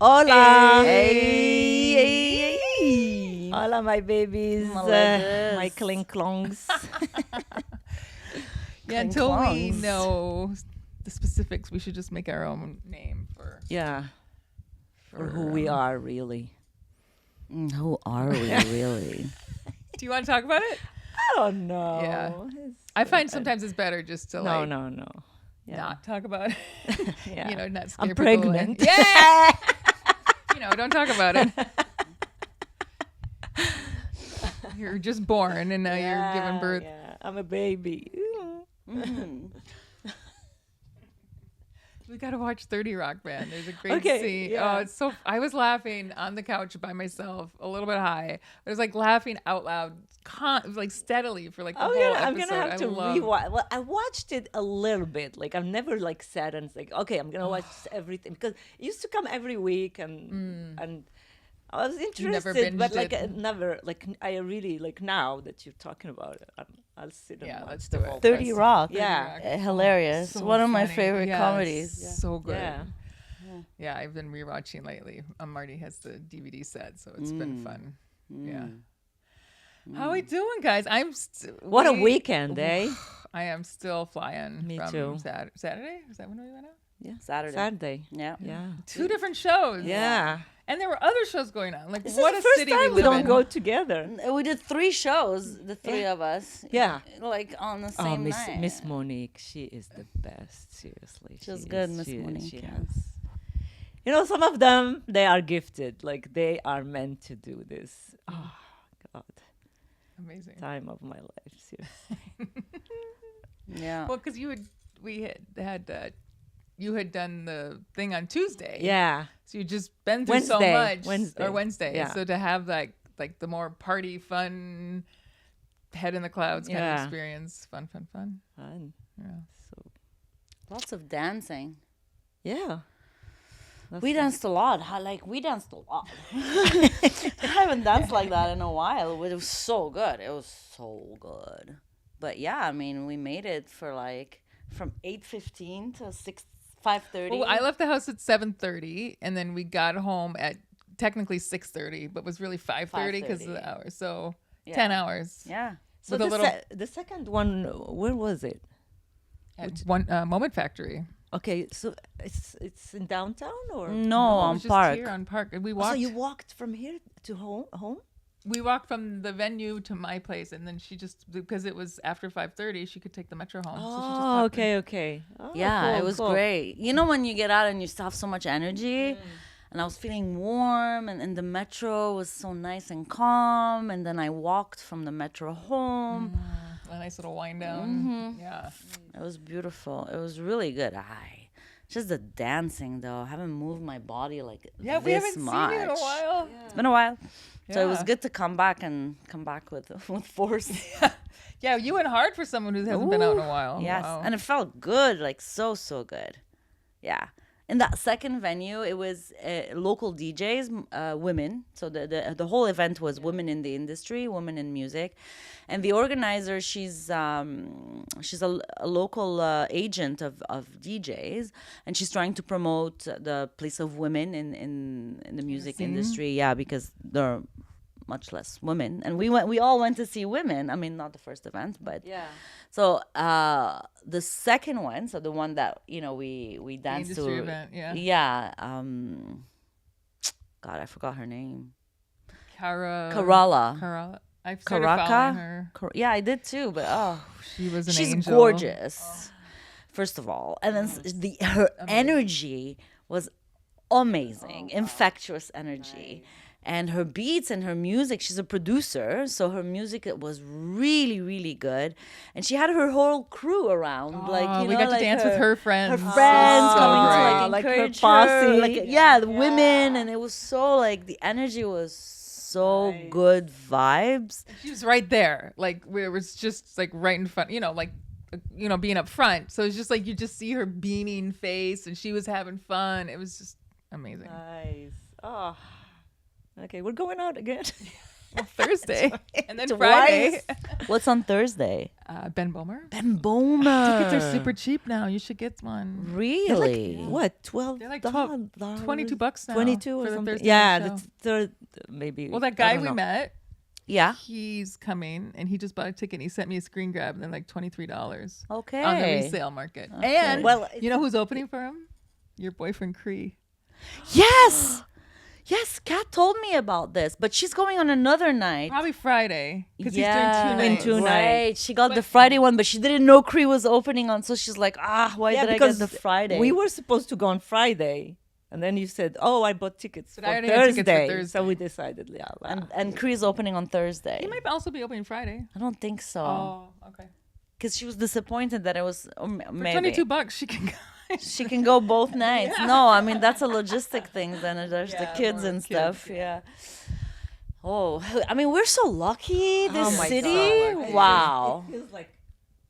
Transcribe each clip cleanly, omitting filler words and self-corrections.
Hola. Hey. Hola, my babies. Maledes. My clink-clongs. Yeah, until we Clink-clongs. know the specifics, we should just make our own name for who we are, really. Who are we really? Do you want to talk about it? I don't know. Yeah. I find sometimes it's better just to No. Yeah. not talk about it. Yeah. Not scare I'm people away. pregnant. Yeah. Don't talk about it. You're just born and now you're giving birth. Yeah. I'm a baby. We got to watch 30 Rock Band. There's a great scene. yeah. Oh, it's so. I was laughing on the couch by myself, a little bit high. But it was like laughing out loud, like steadily for like the whole episode. I'm gonna have to rewatch. Well, I watched it a little bit. Like I've never like sat and like, okay, I'm gonna watch everything because it used to come every week and I was interested, but like never like I really like now that you're talking about it. I'll sit and watch let's the do whole it. 30 Rock. Yeah. Hilarious. So One of my funny. favorite Yeah, comedies. So good. Yeah. Yeah, I've been rewatching lately. Marty has the DVD set, so it's been fun. Yeah. How we doing, guys? What a weekend, eh? I am still flying. Me from too. Saturday? Is that when we went out? Yeah. Saturday. Yeah. Yeah. 2 different shows. Yeah. And there were other shows going on. Like, This what is a the first city time we we live don't in. go together. We did 3 shows, the 3 of us. Yeah. Like on the Oh, same night. Miss Monique, she is the best. Seriously, She was She good, is- Miss she- Monique, She yeah. has. Some of them they are gifted. Like they are meant to do this. Oh God, Amazing. time of my life. Seriously. Yeah. Well, because you had done the thing on Tuesday. Yeah. So you've just been through so Wednesday. much. Wednesday. Yeah. So to have like the more party, fun, head in the clouds kind of Yeah. experience. Fun. Fun. Yeah. So Lots of dancing. yeah. We danced a lot. We danced a lot. I haven't danced like that in a while. It was so good. But yeah, I mean, we made it for from 8:15 to 5:30. Well, I left the house at 7:30, and then we got home at technically 6:30, but was really 5:30 because of the 5:30. hours. So Yeah. 10 hours. Yeah. So With a little the second one, where was it? at one Moment Factory. Okay, so it's in downtown or No, It on was just Park. here on Park. We Oh, so walked. you walked from here to home? We walked from the venue to my place, and then she just because it was after 5:30, she could take the metro home. So she just Oh, popped in. okay. Oh, Yeah, cool, it was cool. great. You know when you get out and you still have so much energy? And I was feeling warm, and the metro was so nice and calm. And then I walked from the metro home. A nice little wind down. Yeah. It was beautiful. It was really good. Just the dancing, though. I haven't moved my body like Yeah, this we haven't much. seen you in a while. It's been a while. So it was Yeah. good to come back with force. Yeah, you went hard for someone who hasn't been out in a while. Yes, Wow. and it felt good, like so good. Yeah. In that second venue, it was local DJs, women. So the whole event was women in the industry, women in music, and the organizer, she's a local agent of DJs, and she's trying to promote the place of women in the music industry. Yeah, because there are much less women, and we all went to see women. I mean, not the first event, but Yeah. so the second one, so the one that we danced to, industry event, yeah. yeah. God, I forgot her name. Kerala. I've started following Karaka. her. Yeah, I did too, but She was an she's angel. gorgeous. First of all, and then her energy was amazing, infectious energy. And her beats and her music, she's a producer, so her music was really, really good. And she had her whole crew around. We got to dance with her friends. Her friends So coming great. to Like her encourage posse. her. The women. And it was so the energy was so good vibes. She was right there. Like, where it was just like right in front, being up front. So it's just like you just see her beaming face and she was having fun. It was just amazing. Nice. Oh. Okay, we're going out again. Thursday and then Twice. Friday. What's on Thursday? Ben Bomer. Ben Bomer. Tickets are super cheap now. You should get one. Really? What, 12? They're like $22 now 22 or for the something. Thursday Yeah, night the show. third, maybe. Well, that I guy don't we know. met, Yeah. he's coming, and he just bought a ticket. And he sent me a screen grab, and they're like $23 Okay. on the resale market. Okay. And Well, you know who's opening for him? Your boyfriend Cree. Yes. Yes, Kat told me about this, but she's going on another night. Probably Friday because he's Yeah, doing 2 nights. two nights. right. She got the Friday one, but she didn't know Cree was opening on, so she's like, why Yeah, did I get because the Friday? we were supposed to go on Friday. And then you said, "Oh, I bought tickets But for I already had tickets for Thursday." Thursday. So we decided, and Cree's opening on Thursday. He might also be opening Friday. I don't think so, Oh, okay. because she was disappointed that it was For maybe $22, she can go. she can go both nights. No, I mean that's a logistic thing. Then there's the kids more and kids, stuff. Yeah. Oh, I mean we're so lucky. This Oh my city. God. Wow. It feels like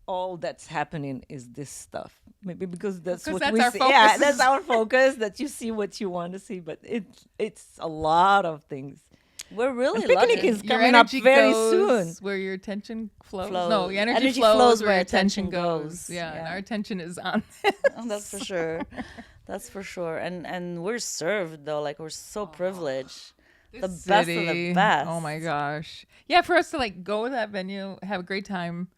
all that's happening is this stuff. Maybe because that's Because what that's we our see. focus. Yeah, that's our focus. That you see what you want to see, but it's a lot of things. We're really And picnic lucky. is Your coming up energy very goes soon. where your attention flows. Flows. No, your energy, Energy flows where your attention goes. Yeah, and Yeah. our attention is on. Oh, that's for sure. That's for sure. And we're served though. Like we're so privileged. The best of the City. best. Oh my gosh. Yeah, for us to like go to that venue, have a great time,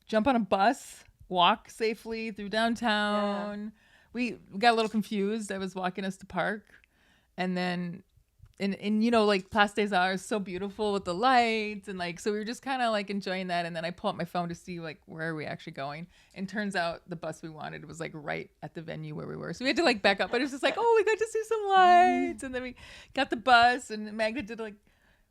jump on a bus, walk safely through downtown. We got a little confused. I was walking us to park, and then and you know, like Place des Arts is so beautiful with the lights, and like so we were just kind of like enjoying that, and then I pull up my phone to see like where are we actually going, and turns out the bus we wanted was like right at the venue where we were, so we had to like back up, but it was just like, oh, we got to see some lights, and then we got the bus, and Magda did like,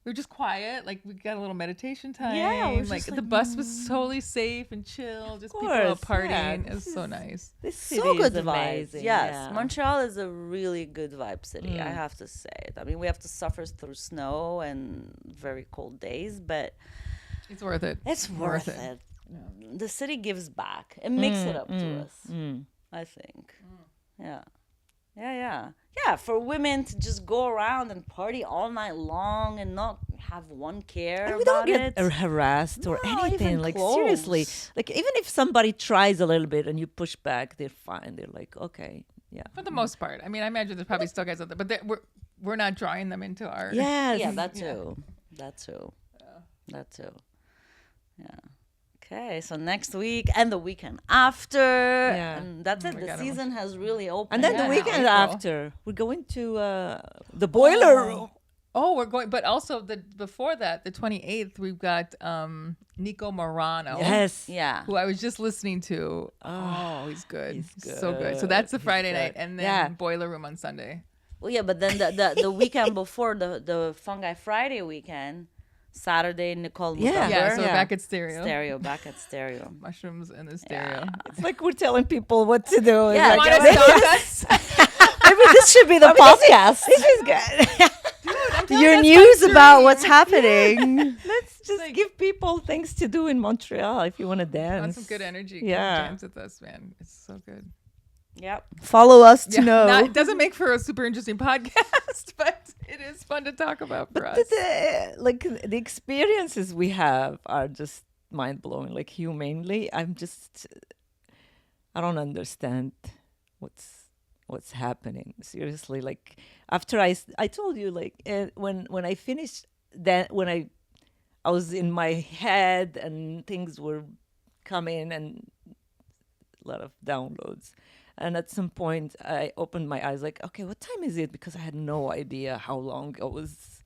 we were just quiet, like we got a little meditation time. Yeah, it was like just the like, bus was totally safe and chill, just people out course, yeah, partying. It was this so is- nice. This city So good is vibes. amazing. Yes, yeah. Montreal is a really good vibe city. I have to say. I mean, we have to suffer through snow and very cold days, but It's worth it. it's worth it. The city gives back. It makes it up to us. I think. Yeah. Yeah, for women to just go around and party all night long and not have one care And we about don't get it. harassed or No, anything. even Like close. seriously, like even if somebody tries a little bit and you push back, they're fine. They're like, okay, yeah, For the most part. I mean, I imagine there's probably still guys out there, but we're not drawing them into our. yes, Yeah, that too. That too. That too. Yeah. Okay, so next week and the weekend after, and that's it. my The God, season has really opened. And then Yeah, the weekend April. after, we're going to the boiler room. Oh, we're going, but also before that, the 28th, we've got Nico Morano. Yes, Yeah. Who I was just listening to. Oh, he's good. he's So good. So good. that's the He's Friday good. night, and then Yeah. Boiler Room on Sunday. Well, yeah, but then the weekend before the Fungi Friday weekend, Saturday, Nicole Yeah. Mugaber. Yeah, so we're Yeah. back at Stereo. Stereo, back at Stereo. Mushrooms in the stereo. it's like we're telling people what to do. It's Yeah, like, Want to "Oh, stop us? Maybe this should be the podcast. this is good. Your news about what's happening. Let's just like- give people things to do in Montreal if you want to Want dance. some good energy. Yeah. Come dance with us, man. It's so good. Yep. Follow us to Yeah, know. it doesn't make for a super interesting podcast, but it is fun to talk about for us. The experiences we have are just mind blowing. Like humanely, I don't understand what's happening. Seriously, like after I told you, like when I finished that, when I was in my head and things were coming and a lot of downloads. And at some point, I opened my eyes, like, okay, what time is it? Because I had no idea how long I was.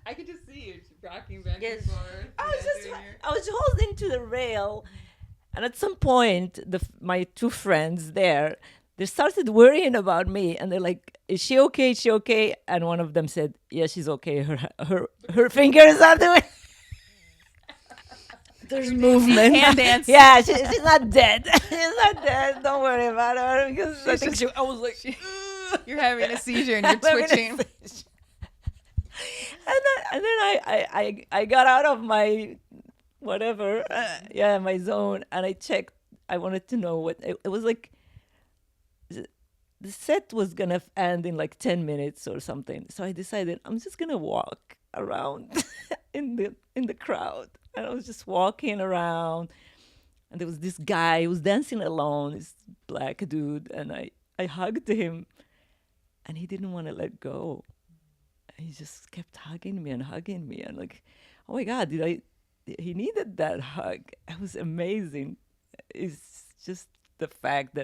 I could just see you rocking back Yes. and forth. I was holding to the rail, and at some point, my two friends there, they started worrying about me, and they're like, "Is she okay? Is she okay?" And one of them said, "Yeah, she's okay. Her fingers are doing." There's movement. hand dance. Yeah, she's not dead. She's not dead. Don't worry about her because I think I was like, You're having a seizure and you're twitching. And then I got out of my whatever, my zone, and I checked. I wanted to know what it was like. the set was gonna end in like 10 minutes or something. So I decided I'm just gonna walk around in the crowd. And I was just walking around, and there was this guy who was dancing alone, this black dude, and I hugged him, and he didn't want to let go. He just kept hugging me, and like, oh my God, he needed that hug. It was amazing. It's just the fact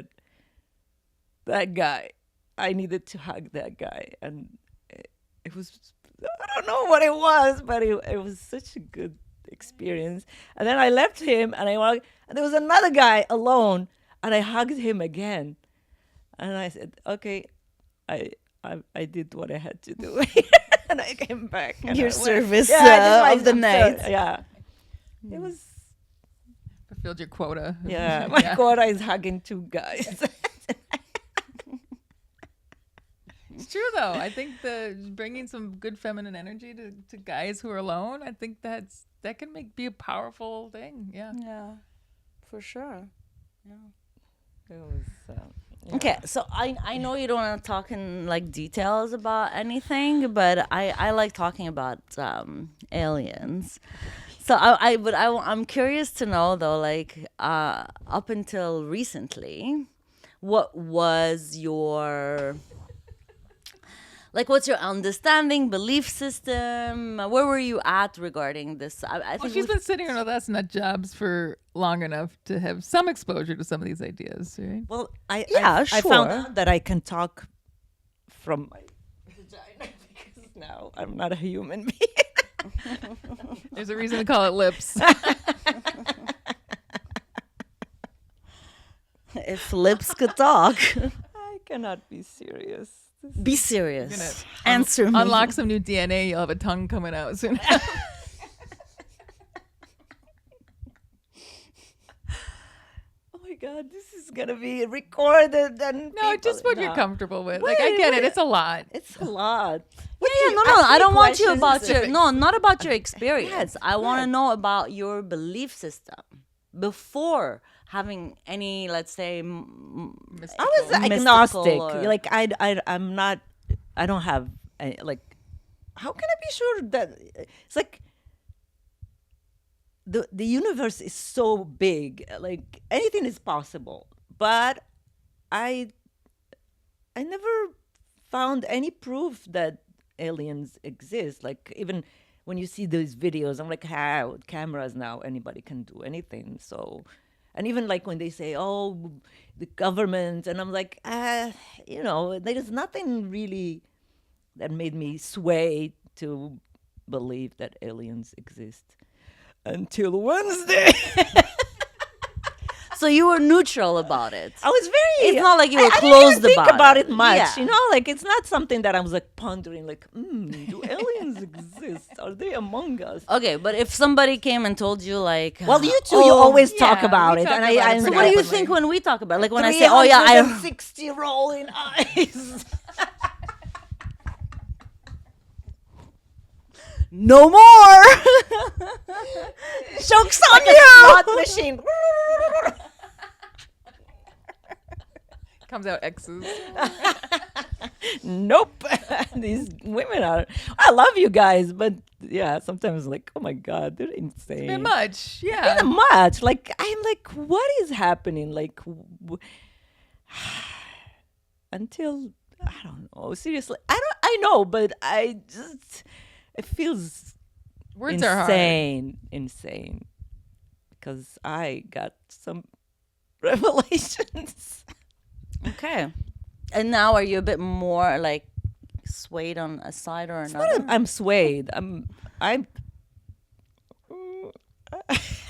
that guy, I needed to hug that guy. And it was, I don't know what it was, but it was such a good experience. And then I left him, and I walked, and there was another guy alone, and I hugged him again. And I said, okay, I did what I had to do. And I came back. And Your service of the night. Yeah. It was. Fulfilled your quota. Yeah, my quota is hugging two guys. It's true, though. I think bringing some good feminine energy to guys who are alone, I think that can be a powerful thing. Yeah. Yeah, for sure. Yeah. It was. Okay, so I know you don't want to talk in like details about anything, but I like talking about aliens. So I'm curious to know though, like up until recently, what was your what's your understanding, belief system? Where were you at regarding this? I think she's been sitting on us nut jobs for long enough to have some exposure to some of these ideas, right? Well, I I found out that I can talk from my vagina because now I'm not a human being. There's a reason to call it lips. If lips could talk. I cannot be serious. Be serious. Answer me. Unlock some new DNA. You'll have a tongue coming out soon. Oh my God, this is gonna be recorded and No, just what you're comfortable with. Like I get it. It's a lot. It's a lot. No. I don't want you about not about your experience. I want to know about your belief system before having any, let's say, I was agnostic. Like I'm not. I don't have like. How can I be sure that it's like the universe is so big? Like anything is possible, but I never found any proof that aliens exist. Like even when you see those videos, I'm like, how with cameras now anybody can do anything. So. And even like when they say, oh, the government, and I'm like, there's nothing really that made me sway to believe that aliens exist until Wednesday. So you were neutral about it. I was very. It's not like you were I closed didn't think about it much. Yeah. Like it's not something that I was like pondering. Like, do aliens exist? Are they among us? Okay, but if somebody came and told you, like, well, you two, you always talk about it, talk and about it I. So what do you think when we talk about it? Like when I say, 360 rolling eyes. No more. Joke's on you. Slot machine. Comes out X's. Nope. These women are. I love you guys, but yeah, sometimes like, oh my God, they're insane. It's a bit much. Yeah. Bit much. Like I'm like, what is happening? Like, until I don't know. Seriously, I know, but I just. It feels Words are hard. Insane, because I got some revelations. Okay, and now are you a bit more like swayed on a side or another? I'm swayed. I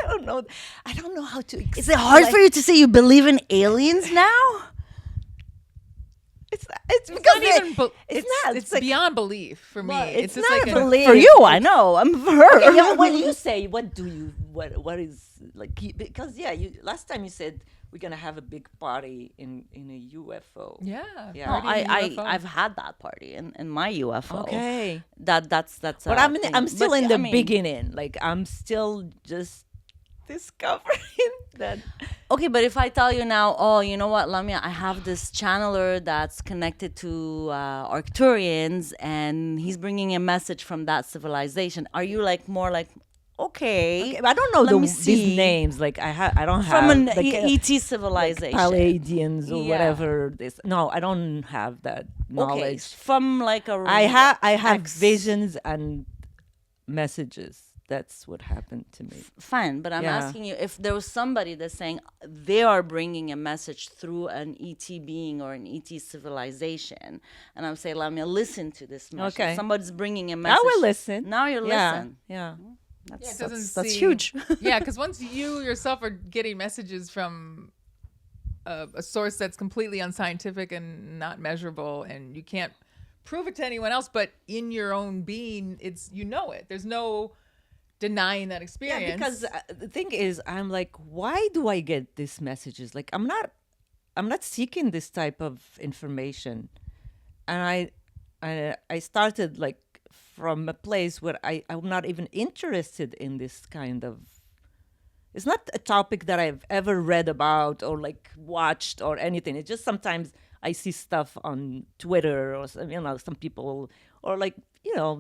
don't know. I don't know how to. Is it hard for you to say you believe in aliens now? It's because it's not. It's like, beyond belief for me. Well, it's just not like a belief. For you, I know. I'm for her. Okay, yeah, when you say, what is like? Because last time you said we're gonna have a big party in a UFO. Yeah. Yeah. No, party in a UFO. I've had that party in my UFO. Okay. That's. But a I'm still thing. in the beginning. Like I'm still just discovering that. Okay, but if I tell you now, oh, you know what, Lamia, I have this channeler that's connected to Arcturians, and he's bringing a message from that civilization. Are you like more like, okay, Okay, but I don't know let me these see. names. Like I don't From have an like, ET like civilization? Palladians or Yeah. whatever. This no, I don't have that Okay, knowledge. from like a I have X- visions and messages. That's what happened to me. Fine, but I'm Yeah. asking you if there was somebody that's saying they are bringing a message through an ET being or an ET civilization, and I'm saying, Lamia, listen to this message. Okay. Somebody's bringing a message. I will listen. Now you Yeah, listen. yeah. It doesn't That's seem- huge. Yeah, because once you yourself are getting messages from a source that's completely unscientific and not measurable, and you can't prove it to anyone else, but in your own being, it's it. There's no denying that experience. Yeah, because the thing is, I'm like, why do I get these messages? Like, I'm not seeking this type of information, and I started like from a place where I'm not even interested in this kind of. It's not a topic that I've ever read about or like watched or anything. It's just sometimes I see stuff on Twitter or some people or like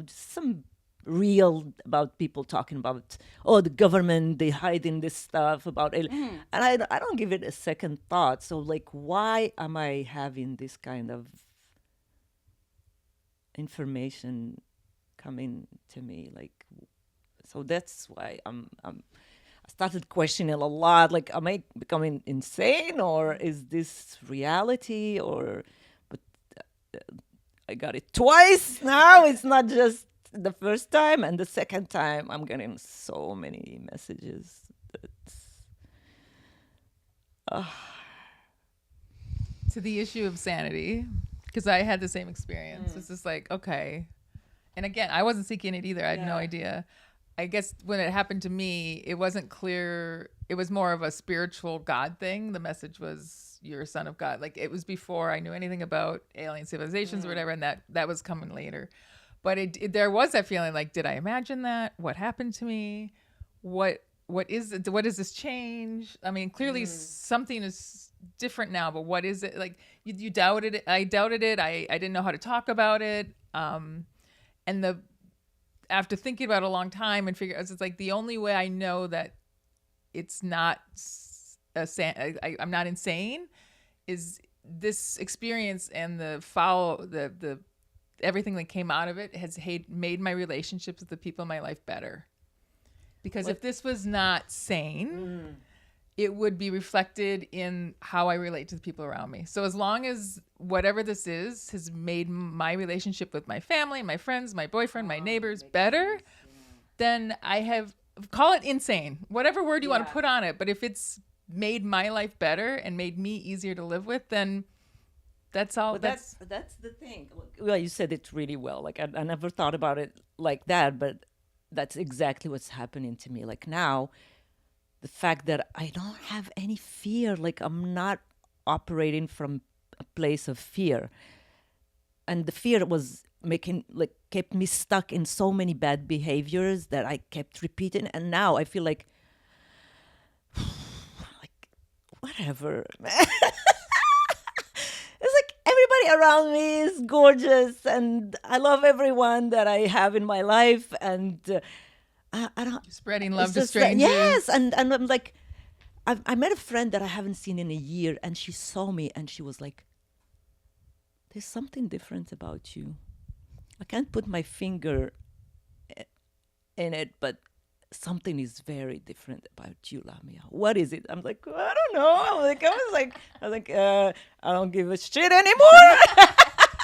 just some real about people talking about the government, they hiding this stuff about it, and I don't give it a second thought. So like, why am I having this kind of information coming to me? Like, so that's why I started questioning a lot. Like, am I becoming insane, or is this reality? But I got it twice now. It's not just the first time, and the second time I'm getting so many messages. To the issue of sanity, because I had the same experience. It's just like, okay. And again, I wasn't seeking it either. I had no idea. I guess when it happened to me, it wasn't clear. It was more of a spiritual God thing. The message was, you're a son of God. Like, it was before I knew anything about alien civilizations or whatever, and that was coming later. But there was that feeling like, did I imagine that? What happened to me? What is it? What is this change? I mean, clearly something is different now, but what is it? Like, you doubted it. I doubted it. I didn't know how to talk about it. And after thinking about it a long time and figure, it's like the only way I know that it's not I'm not insane is this experience, and the everything that came out of it has made my relationships with the people in my life better. Because if this was not sane, it would be reflected in how I relate to the people around me. So as long as whatever this is has made my relationship with my family, my friends, my boyfriend, my neighbors better, then call it insane, whatever word you want to put on it. But if it's made my life better and made me easier to live with, then that's all. But that's the thing. Well, you said it really well. Like, I never thought about it like that, but that's exactly what's happening to me. Like, now, the fact that I don't have any fear, like, I'm not operating from a place of fear. And the fear was kept me stuck in so many bad behaviors that I kept repeating. And now I feel like whatever, man. It's like everybody around me is gorgeous, and I love everyone that I have in my life, and I don't spreading love to just strangers. yes, and I'm like, I met a friend that I haven't seen in a year, and she saw me, and she was like, "There's something different about you. I can't put my finger in it, but something is very different about you, Lamia. What is it?" I'm like, I don't know. I was like, I don't give a shit anymore.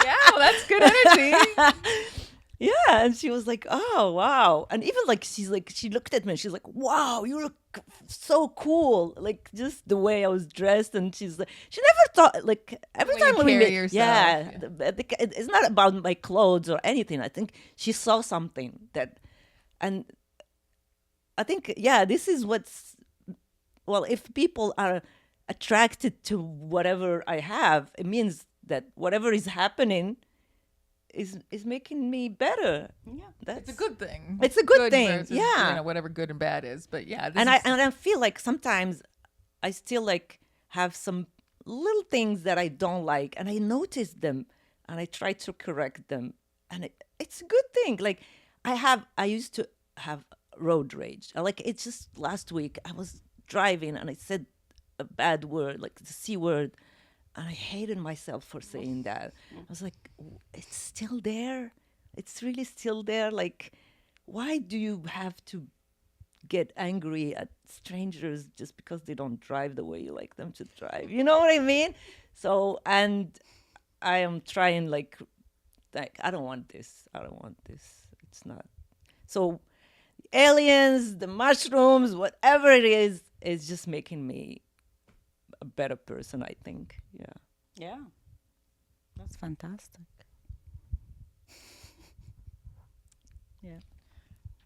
Yeah, well, that's good energy. Yeah, and she was like, "Oh, wow!" And even like she looked at me and she's like, "Wow, you look so cool!" Like, just the way I was dressed, and she's like, she never thought, like, every way time you we carry meet, yourself, it's not about my clothes or anything. I think she saw something and I think, this is if people are attracted to whatever I have, it means that whatever is happening is making me better. Yeah, it's a good thing. It's a good thing. Versus, Yeah, whatever good and bad is. But yeah, I feel like sometimes I still like have some little things that I don't like, and I notice them, and I try to correct them, and it's a good thing. Like I used to have road rage. Like it's just last week I was driving and I said a bad word, like the C word, and I hated myself for saying that. I was like, it's still there. It's really still there. Like, why do you have to get angry at strangers just because they don't drive the way you like them to drive? You know what I mean? So, and I am trying like I don't want this. I don't want this. It's not. So, aliens, the mushrooms, whatever it is just making me a better person, I think. Yeah. Yeah. That's fantastic. Yeah.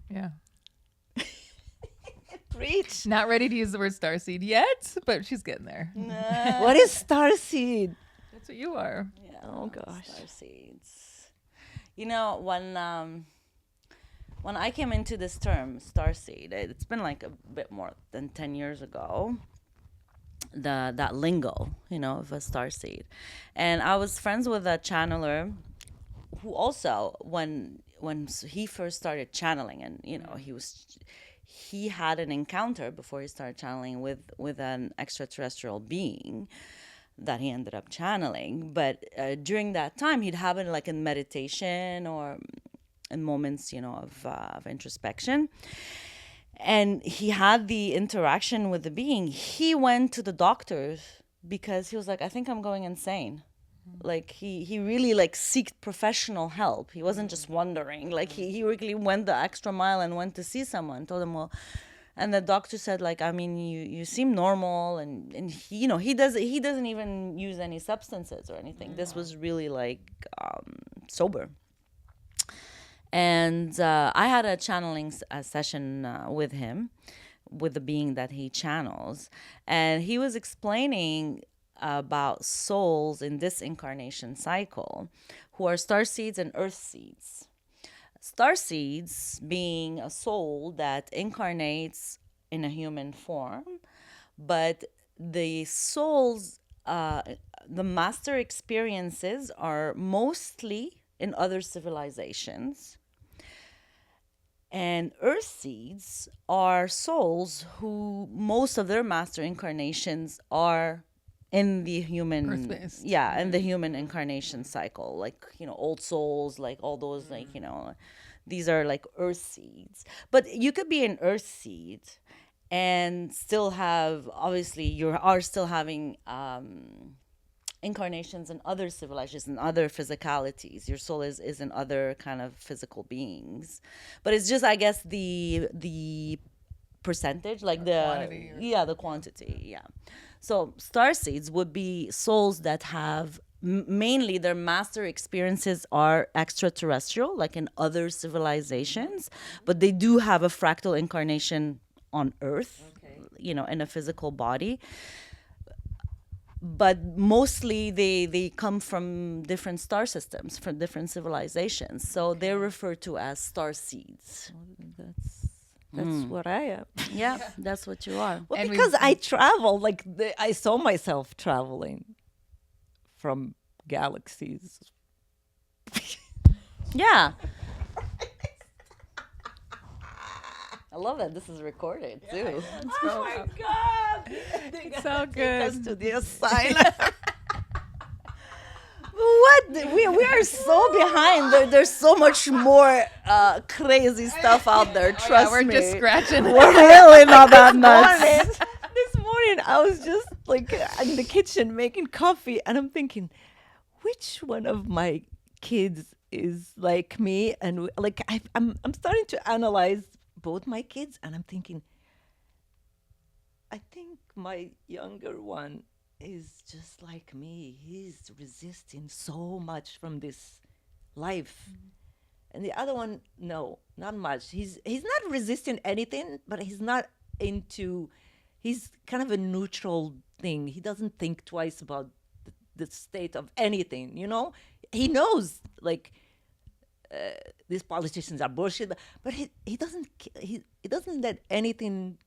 Yeah. Preach. Not ready to use the word starseed yet, but she's getting there. What is starseed? That's what you are. Yeah. Oh gosh. Star seeds. You know, when I came into this term, starseed, it's been like a bit more than 10 years ago. That lingo, of a starseed, and I was friends with a channeler who also, when he first started channeling, and he had an encounter before he started channeling with an extraterrestrial being that he ended up channeling. But during that time, he'd have it like in meditation or in moments, of introspection. And he had the interaction with the being. He went to the doctors because he was like, I think I'm going insane. Like he really like seeked professional help. He wasn't just wondering. Like he really went the extra mile and went to see someone. Told him, well, and the doctor said, like, I mean, you seem normal, and he, he doesn't even use any substances or anything. This was really like sober. And I had a channeling session with him, with the being that he channels. And he was explaining about souls in this incarnation cycle who are star seeds and earth seeds. Star seeds being a soul that incarnates in a human form, but the souls, the master experiences are mostly in other civilizations. And earth seeds are souls who most of their master incarnations are in the human, Earth-based. in the human incarnation cycle, like old souls, like all those, like these are like earth seeds. But you could be an earth seed and still have, obviously you are still having incarnations in other civilizations and other physicalities. Your soul is in other kind of physical beings, but it's just, I guess, the percentage, like the quantity the quantity. So star seeds would be souls that have mainly their master experiences are extraterrestrial, like in other civilizations, but they do have a fractal incarnation on Earth, in a physical body. But mostly they come from different star systems, from different civilizations. So they're referred to as star seeds. That's what I am. Yeah, that's what you are. Well, And because I travel, like I saw myself traveling from galaxies. Yeah. I love that this is recorded too. Oh my God! It's so Take us good. to the asylum. What? We are so behind. There's so much more crazy stuff out there. Trust We're me. just scratching. We're really not that nuts. This morning, I was just like in the kitchen making coffee, and I'm thinking, which one of my kids is like me? And like I'm starting to analyze both my kids, and I'm thinking, I think my younger one is just like me. He's resisting so much from this life. And the other one, no, not much. He's not resisting anything, but he's not into, he's kind of a neutral thing. He doesn't think twice about the state of anything, He knows, like, these politicians are bullshit, but he doesn't let anything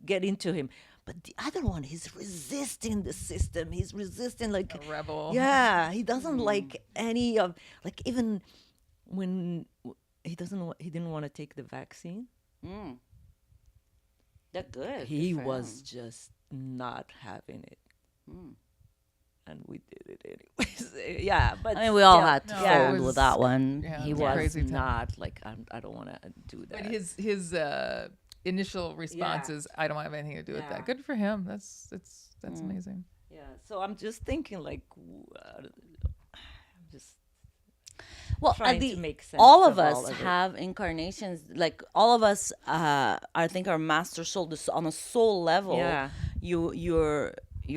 get into him. But the other one, he's resisting the system. He's resisting like A rebel. Yeah, he doesn't like any of like even when he didn't want to take the vaccine. That's good. He Good for was him. just not having it. And we did it anyways. Yeah, but I mean, we all still, had to No, yeah, it fold was- with that one. Yeah, he it was a was crazy time. not like I don't want to do that. But his initial response is, I don't have anything to do with Yeah. that. Good for him. That's amazing. Yeah, so I'm just thinking like, I'm just Well, trying at the, to make sense all of of all us of it. have incarnations. Like all of us, I think, are master soul. On a soul level, Yeah. you're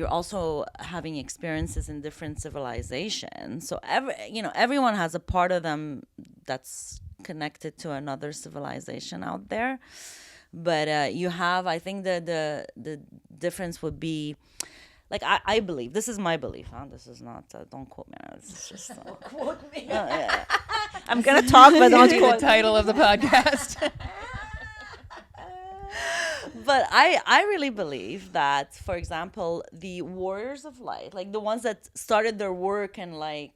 also having experiences in different civilizations. So everyone has a part of them that's connected to another civilization out there. But you have, I think, the difference would be. Like I believe, this is my belief, huh? This is not, don't quote me. This is just, Quote me. I'm gonna talk, but don't The quote. title of the podcast. but I really believe that, for example, the warriors of light, like the ones that started their work and like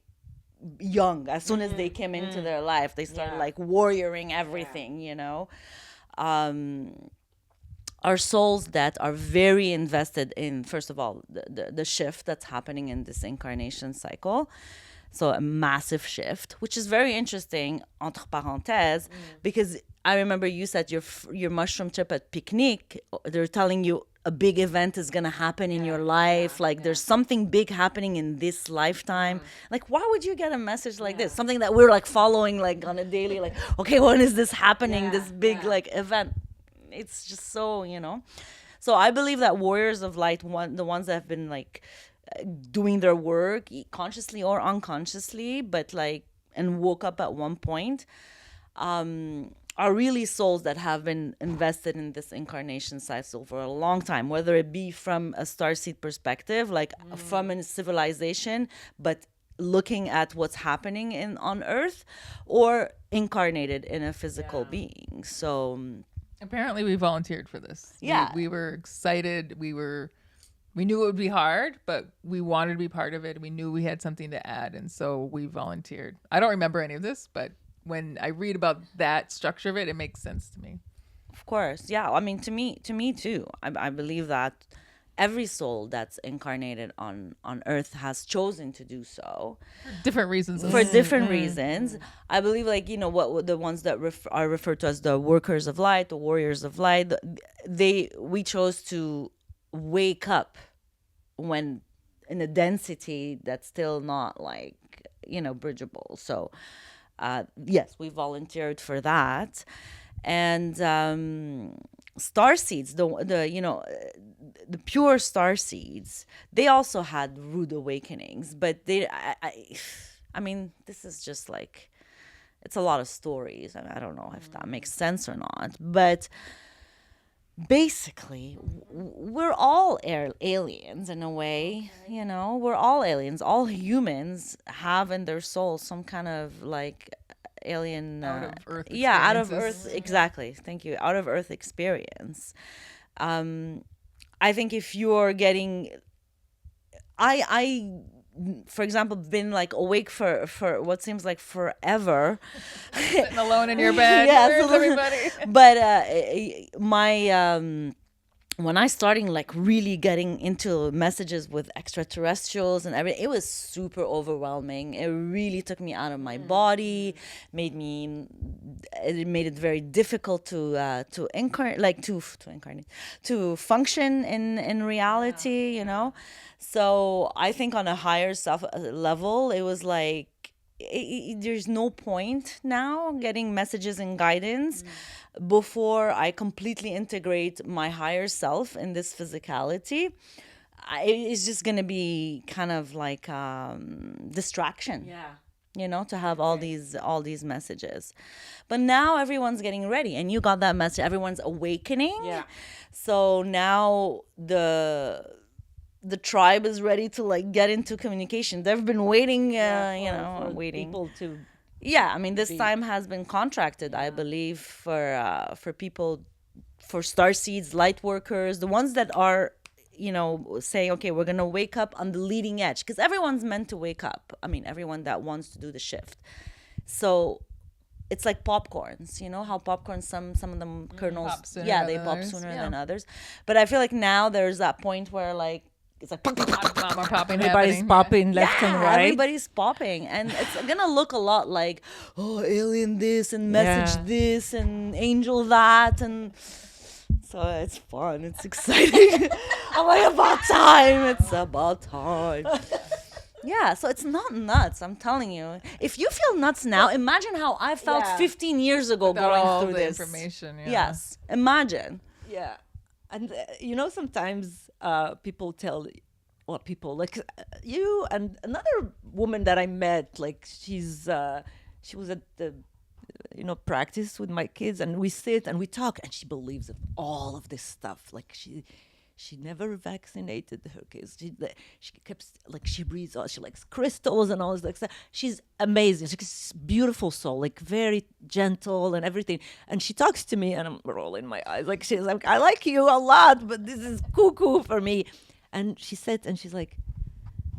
young, as soon as they came into their life, they started Yeah. like warrioring everything, are souls that are very invested in, first of all, the shift that's happening in this incarnation cycle. So a massive shift, which is very interesting, entre parenthèses, because I remember you said your mushroom trip at picnic, they're telling you a big event is going to happen in your life. There's something big happening in this lifetime. Like, why would you get a message like this? Something that we're like following like on a daily, like, okay, when is this happening? This big like event. It's just so, So I believe that warriors of light, the ones that have been like doing their work consciously or unconsciously, but like, and woke up at one point, are really souls that have been invested in this incarnation cycle for a long time, whether it be from a starseed perspective, like from a civilization, but looking at what's happening on Earth, or incarnated in a physical being. So Apparently, we volunteered for this. Yeah. We were excited. We knew it would be hard, but we wanted to be part of it. We knew we had something to add, and so we volunteered. I don't remember any of this, but when I read about that structure of it, it makes sense to me. of course, yeah. I mean, to me too. I believe that every soul that's incarnated on Earth has chosen to do so Different reasons. for different reasons. I believe, like, what the ones that are referred to as the workers of light, the warriors of light, we chose to wake up when in a density that's still not like bridgeable. So yes, we volunteered for that. And star seeds, the pure star seeds, they also had rude awakenings, but I mean, this is just like, it's a lot of stories. I mean, I don't know if that makes sense or not, but basically we're all aliens in a way. We're all aliens. All humans have in their soul some kind of like alien Out of Earth out of experiences. Earth, exactly, thank you, out of Earth experience. I think if you're getting, I for example, been like awake for what seems like forever. Sitting alone in your bed. Yes. Where's everybody? But my when I starting like really getting into messages with extraterrestrials and everything, it was super overwhelming. It really took me out of my body, it made it very difficult to function in reality, So I think on a higher self level, it was like, there's no point now getting messages and guidance before I completely integrate my higher self in this physicality. It's just going to be kind of like distraction. To have all these messages. But now everyone's getting ready, and you got that message. Everyone's awakening. So now the tribe is ready to like get into communication. They've been waiting, for waiting. people to Yeah, I mean, this time has been contracted, I believe, for people, for star seeds, light workers, the ones that are say, okay, we're going to wake up on the leading edge, because everyone's meant to wake up. I mean, everyone that wants to do the shift. So it's like popcorns, how popcorn, some of them kernels, they pop sooner than others. But I feel like now there's that point where like it's like everybody's popping left and right. Everybody's popping, and it's gonna look a lot like, alien this and message this and angel that, and so it's fun, it's exciting. I'm like, it's about time. Yeah, so it's not nuts, I'm telling you. If you feel nuts now, imagine how I felt 15 years ago going through this information. Yes, imagine. Yeah. And sometimes people tell, or people like you and another woman that I met, like she was at the practice with my kids, and we sit and we talk, and she believes in all of this stuff. Like she never vaccinated her kids. She kept, like, she breathes all, she likes crystals and all this like stuff. She's amazing. She's a beautiful soul, like very gentle and everything. And she talks to me and I'm rolling my eyes. Like, she's like, I like you a lot, but this is cuckoo for me. And she said, and she's like,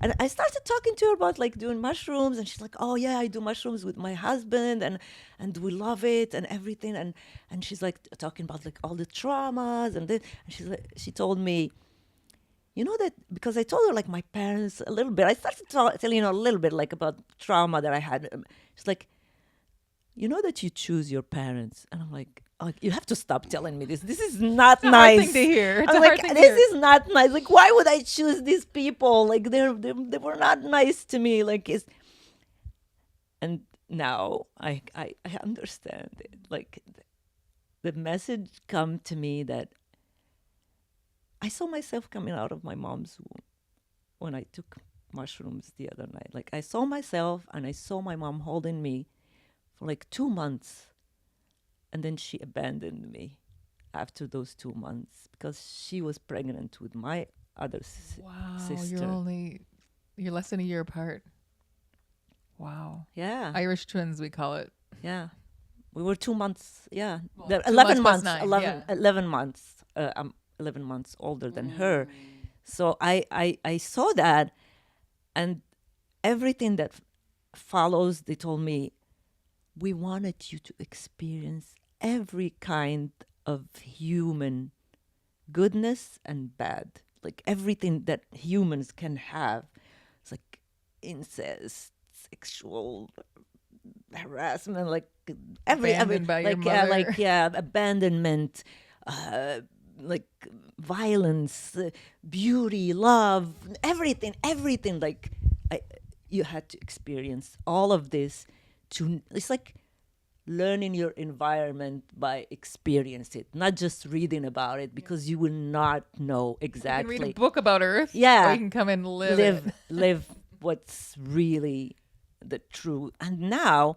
and I started talking to her about like doing mushrooms, and she's like, oh yeah, I do mushrooms with my husband, and we love it and everything. And she's like talking about like all the traumas and she told me, that, because I told her like my parents a little bit. I started telling her a little bit like about trauma that I had. She's like, that you choose your parents. And I'm like, you have to stop telling me this. This is not it's nice. A hard thing to hear. It's I'm a like, hard thing to this hear. is not nice. Like, why would I choose these people? Like, they were not nice to me. Like, and now I understand it. Like, the message come to me that I saw myself coming out of my mom's womb when I took mushrooms the other night. Like, I saw myself, and I saw my mom holding me for like 2 months. And then she abandoned me after those 2 months because she was pregnant with my other sister. You're less than a year apart. Wow. Yeah. Irish twins, we call it. Yeah. We were 2 months. Yeah. Well, 11 months. 9, 11 months. I'm 11 months older than her. So I saw that, and everything that follows, they told me, we wanted you to experience every kind of human goodness and bad, like everything that humans can have. It's like incest, sexual harassment, like Abandoned by your mother. Abandonment, like violence, beauty, love, everything. Like you had to experience all of this. It's like learning your environment by experience it, not just reading about it, because you will not know exactly. You can read a book about Earth. Yeah. Or you can come and live what's really the truth. And now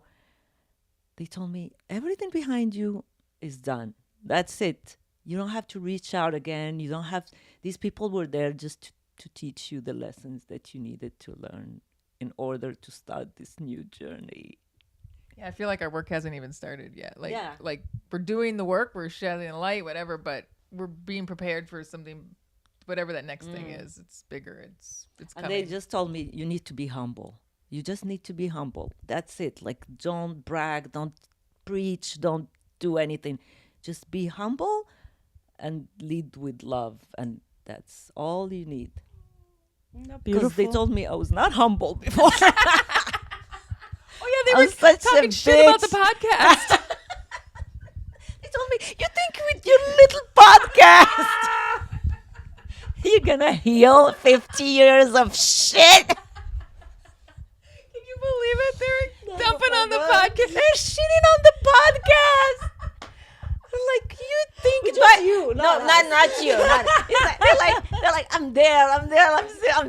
they told me everything behind you is done. That's it. You don't have to reach out again. You don't have. These people were there just to teach you the lessons that you needed to learn in order to start this new journey. Yeah, I feel like our work hasn't even started yet. Like we're doing the work, we're shedding the light, whatever, but we're being prepared for something, whatever that next thing is. It's bigger. It's coming. And they just told me, you need to be humble. You just need to be humble. That's it. Like, don't brag, don't preach, don't do anything. Just be humble and lead with love, and that's all you need. Because they told me I was not humble before. Oh yeah, they were talking shit about the podcast. They told me, you think with your little podcast you're gonna heal 50 years of shit? Can you believe it? They're dumping on the podcast. They're shitting on the podcast. Like, you think just you, not you. They're like, I'm there. I'm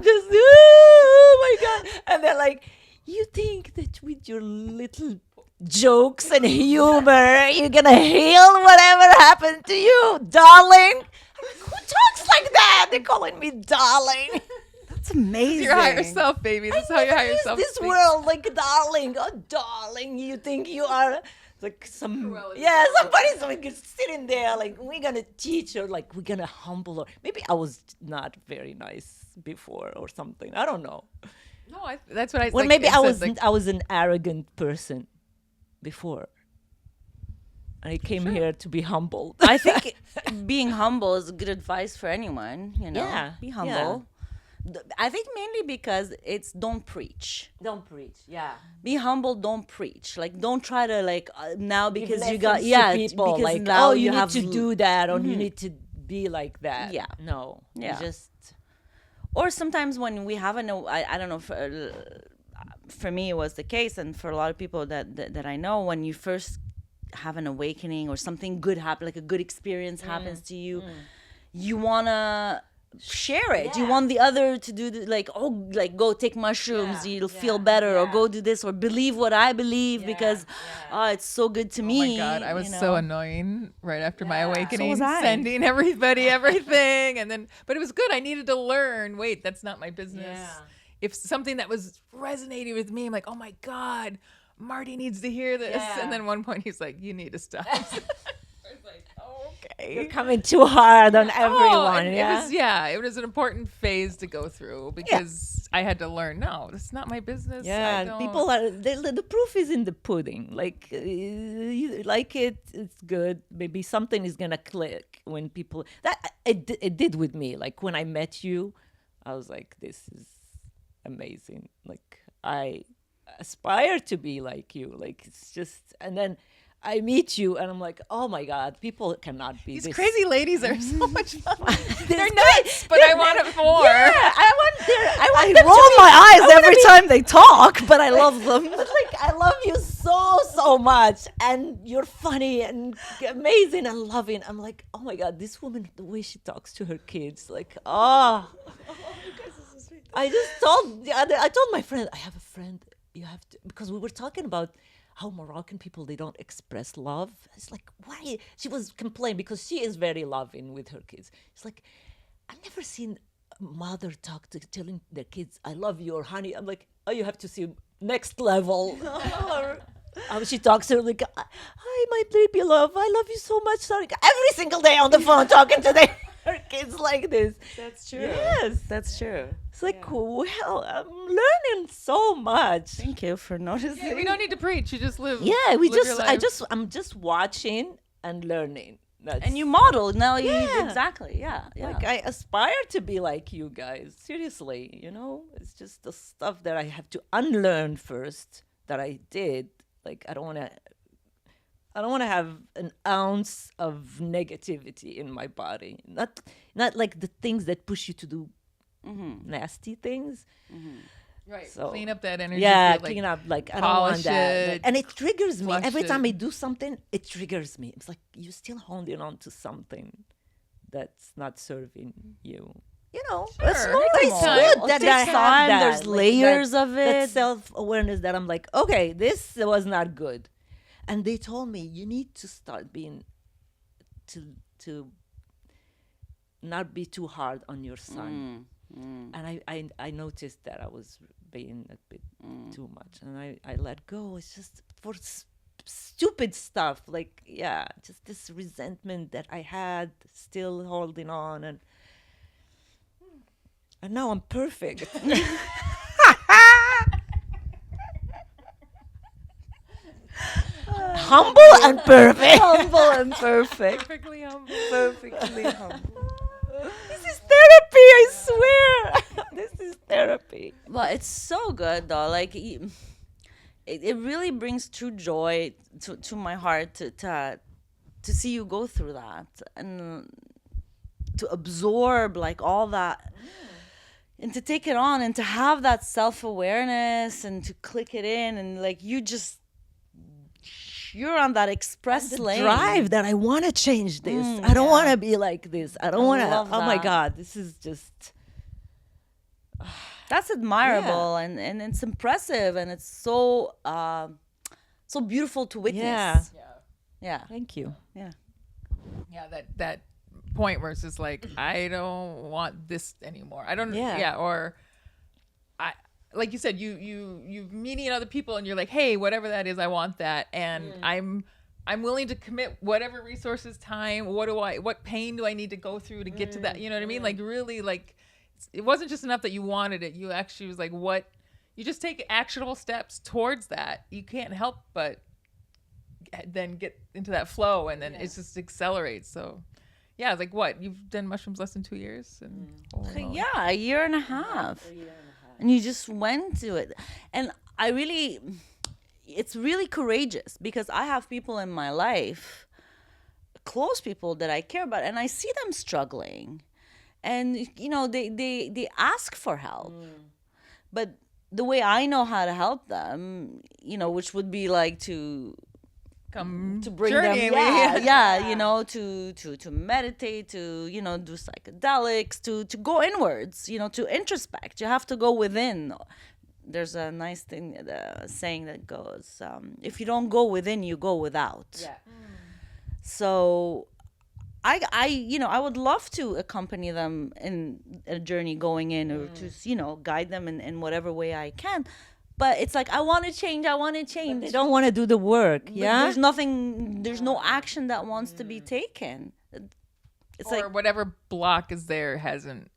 just, oh my God. And they're like, you think that with your little jokes and humor, you're gonna heal whatever happened to you, darling? I'm like, who talks like that? They're calling me darling. That's amazing. Your higher self, baby. This is how your higher self this speaks. world, like, darling. Oh, darling, you think you are like some Cruella de somebody's like sitting there like we're gonna teach her, like we're gonna humble her. Maybe I was not very nice before or something. I don't know. No, that's what I. Well, like, maybe I said, was I was an arrogant person before. I came here to be humbled. I think being humble is good advice for anyone. You know, Yeah, be humble. I think mainly because it's don't preach. Don't preach. Yeah. Be humble. Don't preach. Like don't try to like now because you Give got lessons to people because like now you need have to do that or you need to be like that. Yeah. No. Yeah. You just or sometimes when we have I don't know for me it was the case and for a lot of people that I know when you first have an awakening or something good happen like a good experience happens to you you wanna share it. You want the other to do like go take mushrooms, you'll feel better or go do this or believe what I believe because it's so good to me. Oh my God, I was so annoying right after my awakening, So was I. sending everybody everything, and then but it was good. I needed to learn. Wait, that's not my business. If something that was resonating with me, I'm like, oh my God, Marty needs to hear this. And then one point he's like, you need to stop. I was like, oh, okay. you're coming too hard on everyone. It was an important phase to go through because I had to learn. No, that's not my business. People are the proof is in the pudding. Like you like it's good. Maybe something is gonna click when people that it did with me. Like when I met you, I was like, this is amazing. Like I aspire to be like you. Like it's just and then I meet you and I'm like, oh my God, people cannot be These this crazy ladies are so much fun. They're nuts, but I want it more. Yeah, I I roll my eyes every time they talk, but I love them. But like, I love you so much, and you're funny and amazing and loving. I'm like, oh my God, this woman, the way she talks to her kids, like, I told my friend, I have a friend, you have to, because we were talking about how Moroccan people, they don't express love. It's like, why? She was complaining because she is very loving with her kids. It's like, I've never seen a mother telling their kids, I love you or honey. I'm like, oh, you have to see next level. She talks to her like, hi, my baby love. I love you so much. Sorry. Every single day on the phone talking to her kids like this. That's true. Yes. That's true. It's like, well, I'm learning so much. Thank you for noticing. Yeah, we don't need to preach. You just live. Yeah, live your life. I'm just watching and learning. And you model now. Yeah. Exactly. Yeah. Like I aspire to be like you guys. Seriously, it's just the stuff that I have to unlearn first that I did. Like I don't want to have an ounce of negativity in my body. Not like the things that push you to do nasty things. Right. So, clean up that energy. Yeah, field, clean up. Like I don't want polish that. it, And it triggers me. flush Every time it. I do something, it triggers me. It's like you're still holding on to something that's not serving you. It's Sure. normal. It takes It's time. good It that takes I have time. that. There's Like, layers of that it. self-awareness that I'm like, okay, this was not good. And they told me you need to start being to not be too hard on your son. And I noticed that I was being a bit too much, and I let go. It's just for stupid stuff, like just this resentment that I had, still holding on, and now I'm perfect. Humble and perfect. Humble and perfect. Perfectly humble. Perfectly humble. This is therapy, I swear. This is therapy. Well, it's so good though. Like it really brings true joy to my heart to see you go through that and to absorb like all that and to take it on and to have that self-awareness and to click it in and like you're on that express lane. Drive that I want to change this. I don't want to be like this. I don't want to. love Oh my that. God, this is just. That's admirable and it's impressive and it's so so beautiful to witness. Yeah. Yeah. Thank you. Yeah. Yeah, that point where it's just like I don't want this anymore. I don't. Yeah. Yeah. Or like you said, you meeting other people and you're like, hey, whatever that is, I want that, and I'm willing to commit whatever resources, time. What pain do I need to go through to get to that? You know what I mean? Like really, like it wasn't just enough that you wanted it. You actually was like, what? You just take actionable steps towards that. You can't help but then get into that flow, and then it just accelerates. So. Yeah, it's like what? You've done mushrooms less than 2 years? And, yeah, a year and a half. And you just went to it. And it's really courageous because I have people in my life, close people that I care about, and I see them struggling. And, they ask for help. But the way I know how to help them, which would be like to bring them to meditate, to do psychedelics, to go inwards, to introspect. You have to go within. There's a nice saying that goes, if you don't go within, you go without. So I would love to accompany them in a journey going in, or to guide them in whatever way I can. But it's like, I want to change. But they don't want to do the work. There's no action that wants to be taken. It's or whatever block is there hasn't.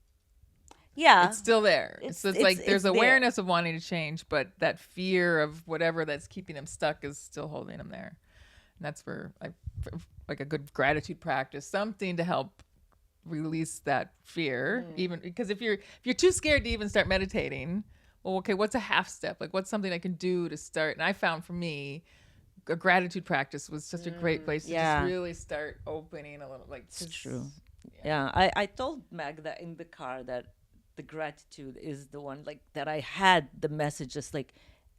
Yeah. It's still there. So it's like there's awareness of wanting to change, but that fear of whatever that's keeping them stuck is still holding them there. And that's where like a good gratitude practice, something to help release that fear. Even because if you're too scared to even start meditating, well, okay, what's a half step? Like, what's something I can do to start? And I found for me, a gratitude practice was such a great place to just really start opening a little. Like, it's true. Yeah, I told Meg that in the car that the gratitude is the one, like, that I had the message, just like,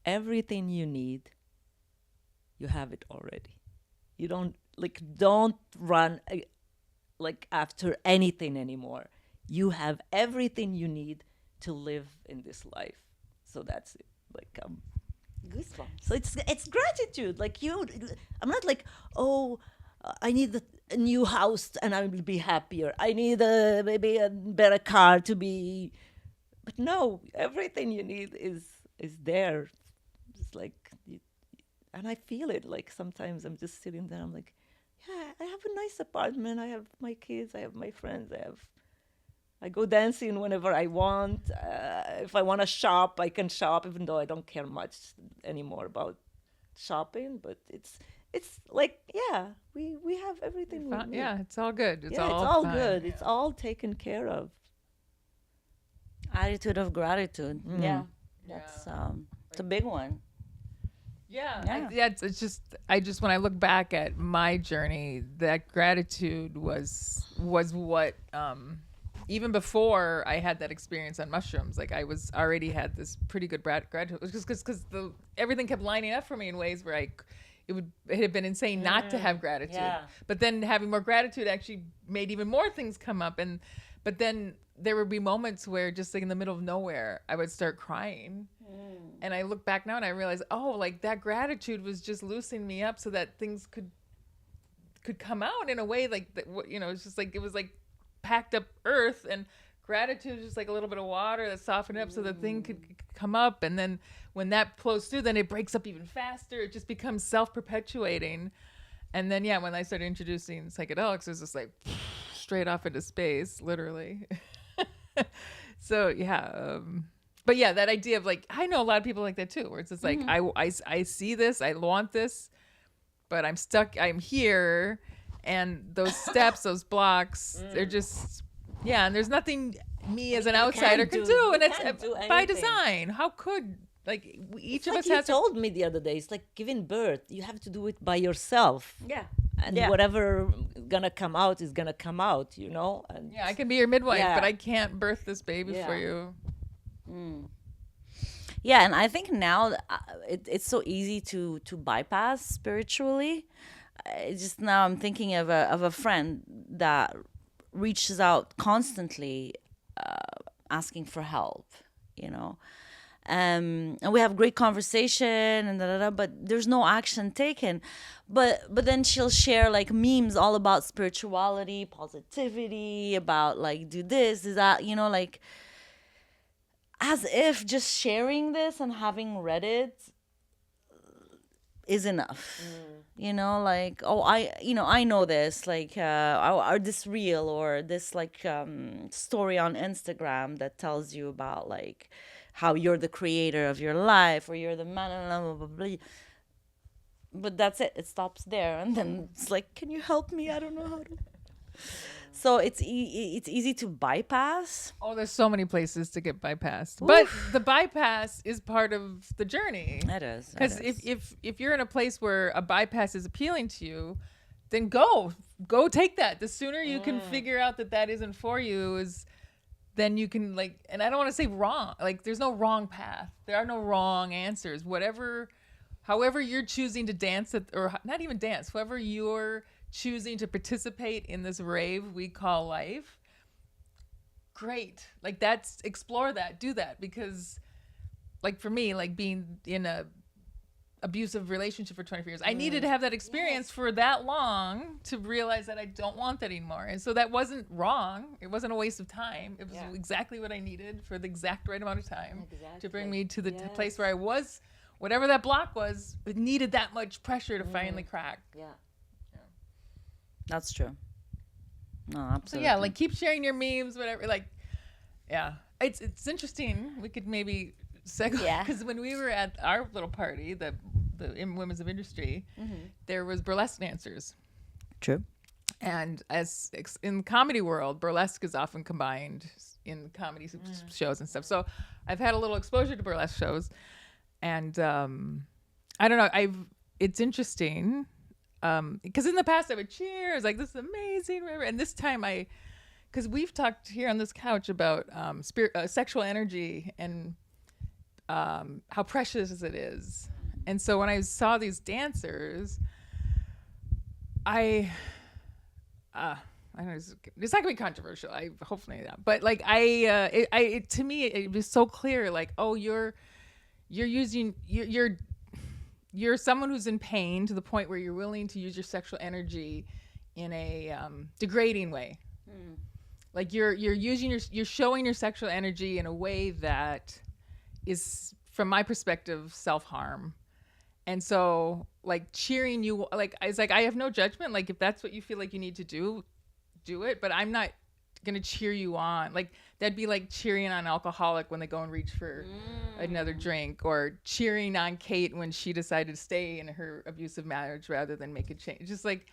everything you need, you have it already. You don't run like after anything anymore. You have everything you need to live in this life. So that's it. Like Goosebumps. So it's gratitude. Like I'm not like, oh, I need a new house and I will be happier. I need maybe a better car to be. But no, everything you need is there. It's like, and I feel it. Like sometimes I'm just sitting there. I'm like, yeah, I have a nice apartment. I have my kids. I have my friends. I go dancing whenever I want. If I want to shop, I can shop, even though I don't care much anymore about shopping. But it's like, yeah, we have everything we need. Yeah, it's all good. It's all good. Yeah. It's all taken care of. Attitude of gratitude. Yeah, that's it's a big one. Yeah. It's just when I look back at my journey, that gratitude was what. Even before I had that experience on mushrooms, like I was already had this pretty good gratitude, because everything kept lining up for me in ways where it had been insane not to have gratitude. But then having more gratitude actually made even more things come up, but then there would be moments where just like in the middle of nowhere I would start crying, and I look back now and I realize, oh, like that gratitude was just loosening me up so that things could come out in a way like that. It's just like it was like packed up earth, and gratitude is just like a little bit of water that softened up so the thing could come up. And then when that flows through, then it breaks up even faster. It just becomes self-perpetuating. And then when I started introducing psychedelics, it was just like straight off into space, literally. So but that idea of like, I know a lot of people like that too, where it's just like I see this, I want this, but I'm stuck, I'm here. And those steps, those blocks, they're just, and there's nothing me as an outsider could do. And it's by design. How could, like, each of us has. You told me the other day, it's like giving birth. You have to do it by yourself. Yeah. And whatever gonna come out is gonna come out, And I can be your midwife, but I can't birth this baby for you. Yeah, and I think now it's so easy to bypass spiritually. Just now I'm thinking of a friend that reaches out constantly asking for help, and we have great conversation and but there's no action taken. But then she'll share like memes all about spirituality, positivity, about like do this, do that, like as if just sharing this and having read it is enough. You know, like, oh, I know this, like, or this reel or this, like, story on Instagram that tells you about, like, how you're the creator of your life or you're the man, blah, blah, blah, blah. But that's it. It stops there. And then it's like, can you help me? I don't know how to. So it's easy to bypass. Oh, there's so many places to get bypassed. Oof. But the bypass is part of the journey. It is. Because if you're in a place where a bypass is appealing to you, then go take that. The sooner you can figure out that isn't for you, then you can, like, and I don't want to say wrong. Like, there's no wrong path. There are no wrong answers. However you're choosing to dance, or not even dance, however you're choosing to participate in this rave we call life, great. Like, explore that, do that. Because, like, for me, like, being in a abusive relationship for 24 years, I needed to have that experience for that long to realize that I don't want that anymore. And so that wasn't wrong. It wasn't a waste of time. It was exactly what I needed for the exact right amount of time to bring me to the place where I was. Whatever that block was, it needed that much pressure to finally crack. Yeah. That's true. No, absolutely. So yeah, like, keep sharing your memes, whatever. Like, yeah, it's interesting. We could maybe segue, because when we were at our little party, the Women's of Industry, there was burlesque dancers. True. And as in the comedy world, burlesque is often combined in comedy shows and stuff. So I've had a little exposure to burlesque shows. And I don't know. It's interesting because in the past I would cheer. I was like, "This is amazing!" And this time because we've talked here on this couch about sexual energy and how precious it is. And so when I saw these dancers, I don't know. It's not gonna be controversial. Hopefully not. But like to me, it was so clear. Like, oh, you're someone who's in pain to the point where you're willing to use your sexual energy in a degrading way. Like you're showing your sexual energy in a way that is, from my perspective, self-harm. And so, like, cheering you, like, it's like, I have no judgment. Like, if that's what you feel like you need to do it. But I'm not gonna cheer you on. Like, that'd be like cheering on an alcoholic when they go and reach for another drink, or cheering on Kate when she decided to stay in her abusive marriage rather than make a change. Just like,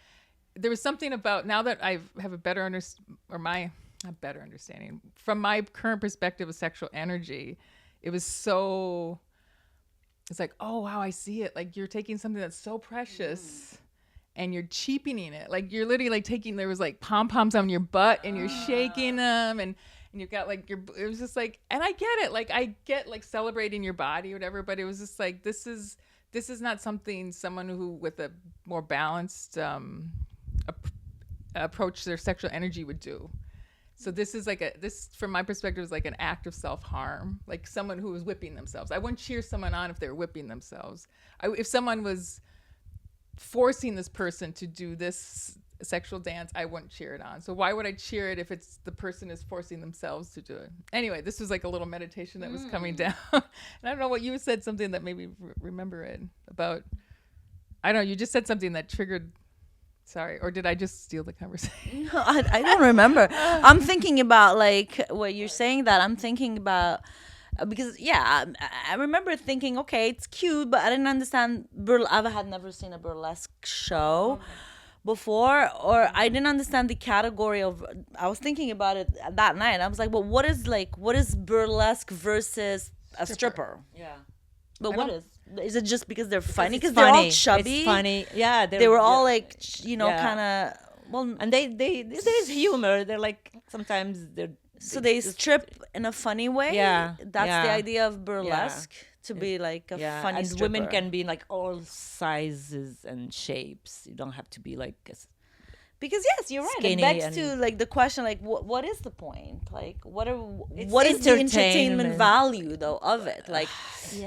there was something about, now that I have a better understanding from my current perspective of sexual energy, it's like, oh wow, I see it. Like, you're taking something that's so precious and you're cheapening it. Like, you're literally like there was like pom-poms on your butt and you're shaking them, and you've got like it was just like, and I get it. Like, I get like celebrating your body or whatever, but it was just like, this is not something someone who with a more balanced approach to their sexual energy would do. So this is like this from my perspective is like an act of self-harm, like someone who was whipping themselves. I wouldn't cheer someone on if they were whipping themselves. If someone was forcing this person to do this sexual dance, I wouldn't cheer it on. So why would I cheer it if it's the person is forcing themselves to do it? Anyway, this was like a little meditation that was coming down. And I don't know what you said, something that made me remember it about, I don't know, you just said something that triggered. Sorry, or did I just steal the conversation? No, I don't remember. I'm thinking about, like, what you're saying, that I'm thinking about, because I remember thinking, okay, it's cute, but I didn't understand. I had never seen a burlesque show before, or I didn't understand the category of. I was thinking about it that night. I was like, well, what is burlesque versus a stripper? Yeah. But what is it just because they're funny? Because they're all chubby. It's funny. Yeah. They were all like, kind of. Well, and there's humor. They're like, sometimes they strip in a funny way. Yeah. That's the idea of burlesque, to be like a funny and stripper. Women can be like all sizes and shapes. You don't have to be like because yes, you're right. It begs to like the question, like what is the point? Like what is the entertainment value though of it? Like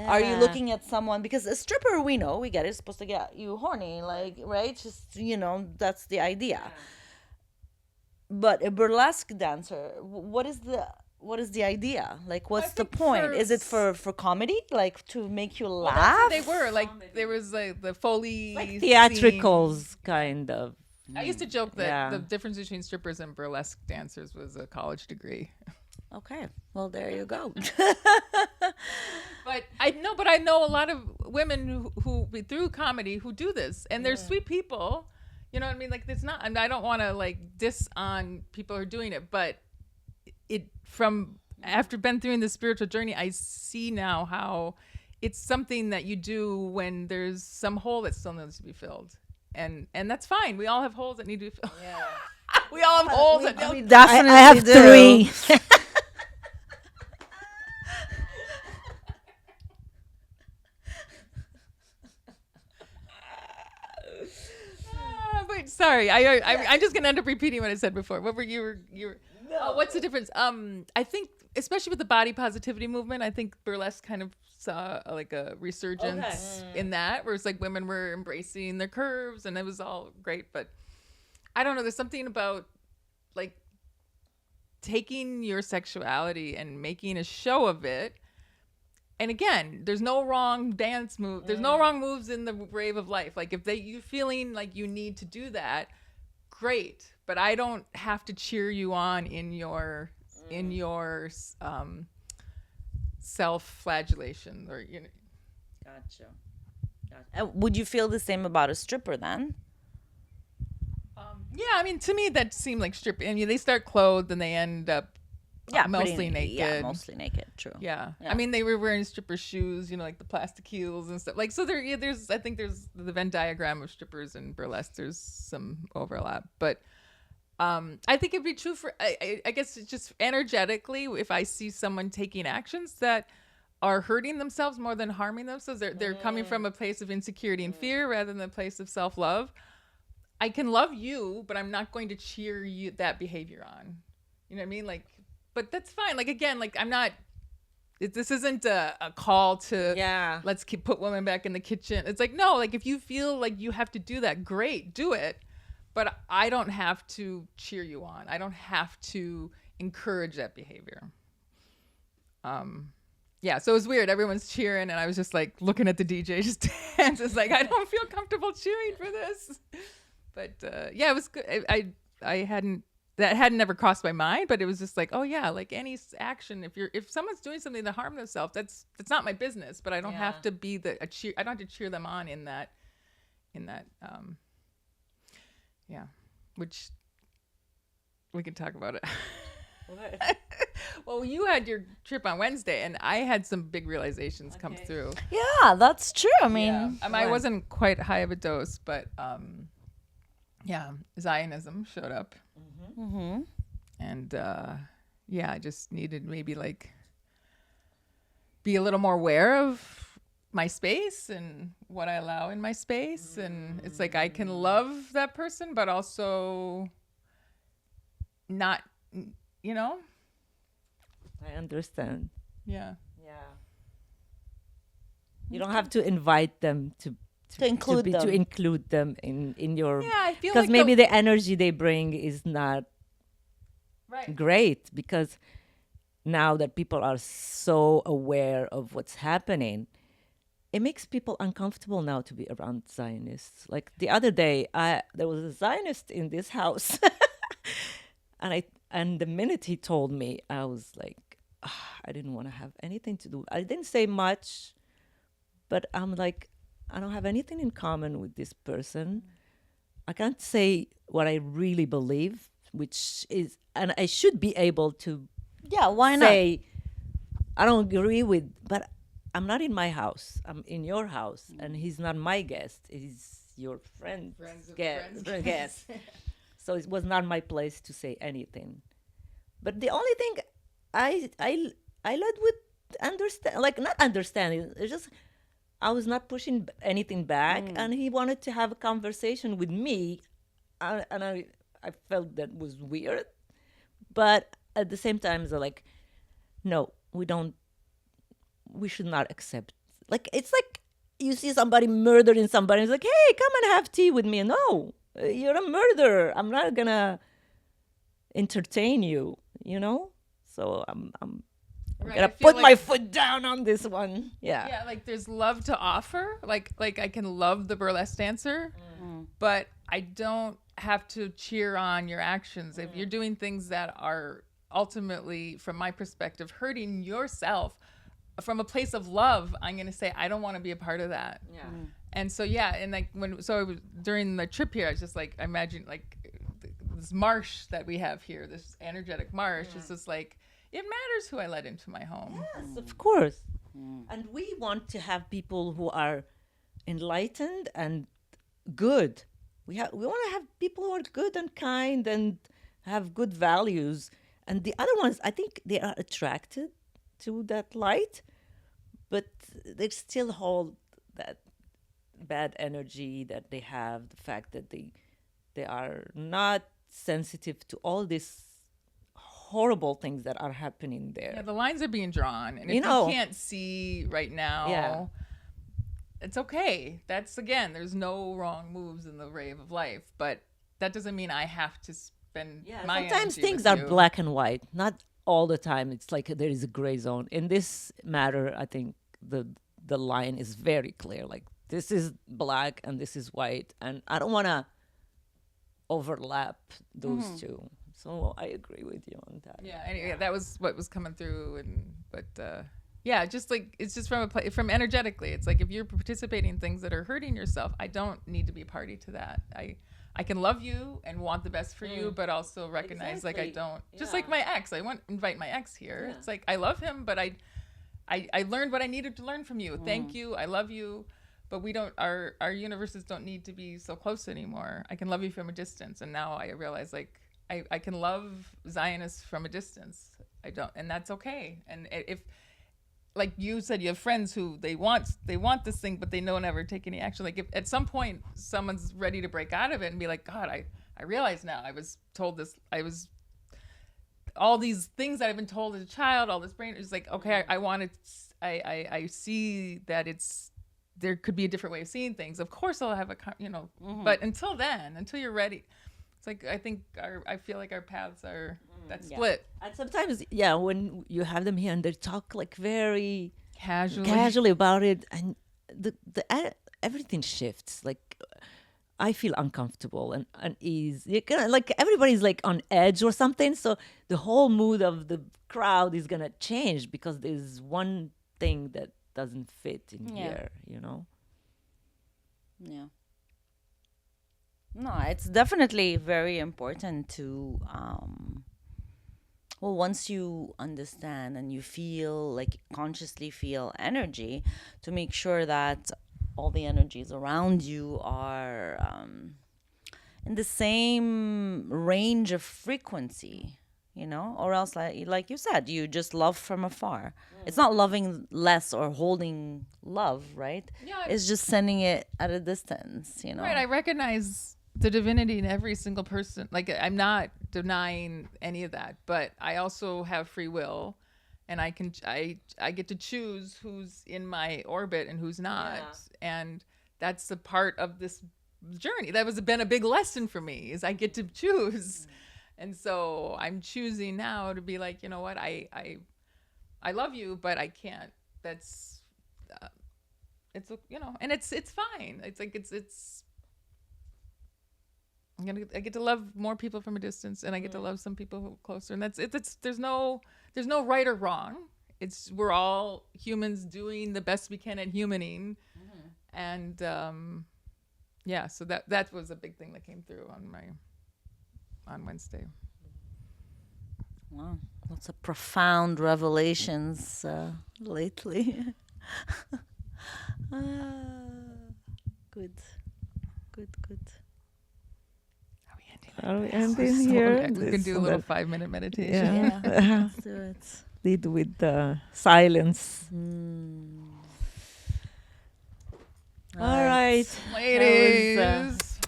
are you looking at someone, because a stripper, we get it's supposed to get you horny, like, right? Just that's the idea. But a burlesque dancer, what is what is the idea? Like, what's the think point? Is it for comedy? Like, to make you laugh? They were like there was like the Foley Like scene. theatricals, kind of. I used to joke that Yeah. the difference between strippers and burlesque dancers was a college degree. Okay, well, there you go. But I know a lot of women who through comedy who do this, and they're sweet people. You know what I mean? Like, it's not. And I don't want to like diss on people who are doing it, but it from after been through the spiritual journey, I see now how it's something that you do when there's some hole that still needs to be filled, and that's fine. We all have holes that need to be filled. Yeah. We all have holes that don't. Definitely I have do. 3. Wait, sorry. I'm just gonna end up repeating what I said before. What were you? Oh, what's the difference? I think, especially with the body positivity movement, I think burlesque kind of saw like a resurgence in that, where it's like women were embracing their curves, and it was all great. But I don't know. There's something about like taking your sexuality and making a show of it. And again, there's no wrong dance move. There's no wrong moves in the rave of life. Like, if you feeling like you need to do that, great. But I don't have to cheer you on in your self-flagellation, or you know. Gotcha. Would you feel the same about a stripper then? Yeah, I mean, to me that seemed like stripping. I mean, they start clothed and they end up mostly naked. Yeah, mostly naked. True. Yeah. I mean, they were wearing stripper shoes, you know, like the plastic heels and stuff. Like, so there's I think there's the Venn diagram of strippers and burlesque. There's some overlap, but I think it'd be true for. I guess it's just energetically, if I see someone taking actions that are hurting themselves more than harming themselves, they're coming from a place of insecurity and fear rather than a place of self-love. I can love you, but I'm not going to cheer you that behavior on. You know what I mean? Like, but that's fine. Like, again, like, I'm not. This isn't a call to let's put women back in the kitchen. It's like, no, like, if you feel like you have to do that, great, do it. But I don't have to cheer you on. I don't have to encourage that behavior. Yeah, so it was weird. Everyone's cheering, and I was just like looking at the DJ just dance. It's like, I don't feel comfortable cheering for this. But yeah, it was good. I hadn't never crossed my mind, but it was just like, oh yeah, like any action. If someone's doing something to harm themselves, that's not my business. But I don't have to be a cheer. I don't have to cheer them on in that. Yeah, which we can talk about it. Well, you had your trip on Wednesday, and I had some big realizations come through. Yeah, that's true. I mean, I wasn't quite high of a dose, but Zionism showed up, and I just needed maybe like be a little more aware of my space and what I allow in my space, and it's like I can love that person, but also not, you know. I understand. Yeah. You don't have to invite them to include them in your. Yeah, I feel because like maybe the energy they bring is not right. great, because now that people are so aware of what's happening, it makes people uncomfortable now to be around Zionists. Like the other day, there was a Zionist in this house, and the minute he told me, I was like, I didn't want to have anything to do. I didn't say much, but I'm like, I don't have anything in common with this person. I can't say what I really believe, which is, and I should be able to. Yeah, why not? Say, I don't agree with, but I'm not in my house. I'm in your house, and he's not my guest. He's your friend's guest. So it was not my place to say anything. But the only thing I led with not understanding. It's just I was not pushing anything back, and he wanted to have a conversation with me, and I felt that was weird. But at the same time, it's like, no, we should not accept. Like, it's like you see somebody murdering somebody, it's like, hey, come and have tea with me. No, you're a murderer. I'm not gonna entertain you, you know? So I'm Right, gonna I feel put my like- foot down on this one. Yeah. Yeah, like there's love to offer. Like I can love the burlesque dancer, but I don't have to cheer on your actions. If you're doing things that are ultimately, from my perspective, hurting yourself, from a place of love, I'm gonna say I don't want to be a part of that. Yeah. And so yeah, and like during the trip here, I was just like, I imagine like this marsh that we have here, this energetic marsh. It's just like, it matters who I let into my home. Yes, of course. And we want to have people who are enlightened and good. We want to have people who are good and kind and have good values. And the other ones, I think they are attracted to that light, but they still hold that bad energy that they have, the fact that they are not sensitive to all these horrible things that are happening there. Yeah, the lines are being drawn, and if You know. you can't see right now, Yeah. it's okay. That's, again, there's no wrong moves in the rave of life, but that doesn't mean I have to spend my Sometimes energy things with are you. black and white. Not all the time. It's like there is a gray zone. In this matter, I think the line is very clear. Like this is black and this is white, and I don't want to overlap those two. So I agree with you on that. Yeah, anyway, that was what was coming through, but yeah, just like it's just from energetically, it's like if you're participating in things that are hurting yourself, I don't need to be a party to that. I can love you and want the best for you, but also recognize like I Exactly. don't. Just Yeah. like my ex, I want invite my ex here. Yeah. It's like I love him, but I learned what I needed to learn from you. Thank you, I love you, but we don't. Our universes don't need to be so close anymore. I can love you from a distance, and now I realize like. I can love Zionists from a distance. I don't, and that's okay. And if, like you said, you have friends who they want this thing, but they don't ever take any action. Like if at some point someone's ready to break out of it and be like, God, I realize now I was told this. All these things that I've been told as a child, all this brain is like, okay, I want to. I see that there could be a different way of seeing things. Of course, I'll have but until then, until you're ready. It's like I feel like our paths are that split And sometimes, when you have them here and they talk like very casually. about it, and everything shifts. Like I feel uncomfortable and unease. You kind of like everybody's like on edge or something. So the whole mood of the crowd is gonna change because there's one thing that doesn't fit in here. Yeah. No, it's definitely very important to, once you understand and you feel like consciously feel energy, to make sure that all the energies around you are in the same range of frequency, or else, like you said, you just love from afar. It's not loving less or holding love, right? Yeah. It's just sending it at a distance, Right, I recognize the divinity in every single person. Like I'm not denying any of that, but I also have free will, and I get to choose who's in my orbit and who's not. And that's a part of this journey. That was been a big lesson for me, is I get to choose. And so I'm choosing now to be like, you know what, I love you, but I can't. That's it's and it's fine. It's like it's I get to love more people from a distance, and I get to love some people closer, and that's it. There's no right or wrong. We're all humans doing the best we can at humaning, and so that was a big thing that came through on Wednesday. Wow, lots of profound revelations lately. Good. Are we ending here? We can do a little 5-minute meditation. Yeah. Let's do it. Lead with the silence. All right. Ladies, That was,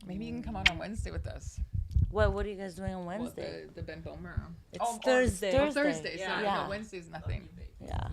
maybe you can come out on Wednesday with us. What are you guys doing on Wednesday? The Ben Bomer. It's Thursday. Thursday. Yeah. So no, Wednesday's nothing. Yeah.